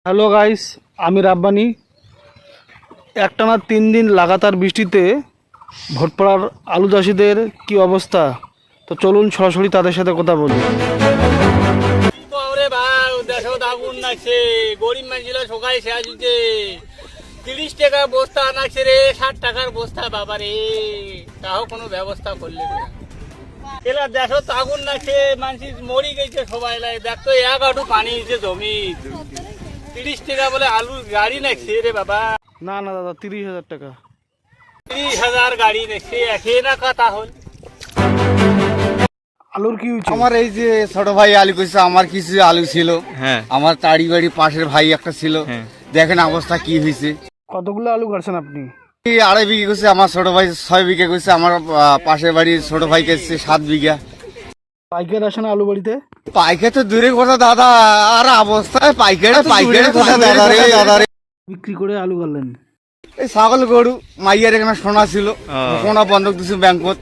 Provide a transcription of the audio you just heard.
Hello guys, আমি রাব্বানি। একটানা 3 দিন লাগাতার বৃষ্টিতে ভোটপাড়ার আলু চাষিদের কি অবস্থা, তো চলুন সরাসরি তাদের সাথে কথা বলি। ওরে ভাই দেখো আগুন লাগছে, গরিব মানুষগুলো সকালে শেষ হচ্ছে। 30 টাকা বস্তা আনাচ্ছে রে, 60 টাকার বস্তা বাবা রে, তাও কোনো ব্যবস্থা করলে না। এলা দেখো তো আগুন লাগছে, মানুষ মরি গেছে সবাই। দেখতো এক হাঁটু পানি হয়েছে জমি। 30 টাকা বলে আলুর গাড়ি নাকছে রে বাবা। না না দাদা, 30,000 টাকা। 30,000 গাড়ি নাকছে, একে না কথা হল। আলুর কি হয়েছে? আমার এই যে ছোট ভাই আলু কইছে, আমার কিছু আলু ছিল। হ্যাঁ আমার তাড়ি বাড়ি পাশের ভাই একটা ছিল। দেখেন অবস্থা কি হয়েছে। কতগুলো আলু কাটছেন আপনি? এই 2.5 বিঘা কইছে, আমার ছোট ভাই 6 বিঘা কইছে, আমার পাশের বাড়ির ছোট ভাই কইছে 7 বিঘা। পাইকার আসে না আলু বাড়িতে? পাইকার তো দূরের কথা দাদা, আর অবস্থায় পাইকার কথা দাদা রে। বিক্রি করে আলু কাটলেন? এই ছাগল গরু মাইয়ার এখানে সোনা ছিল, সোনা বন্ধক দিছে ব্যাংকত।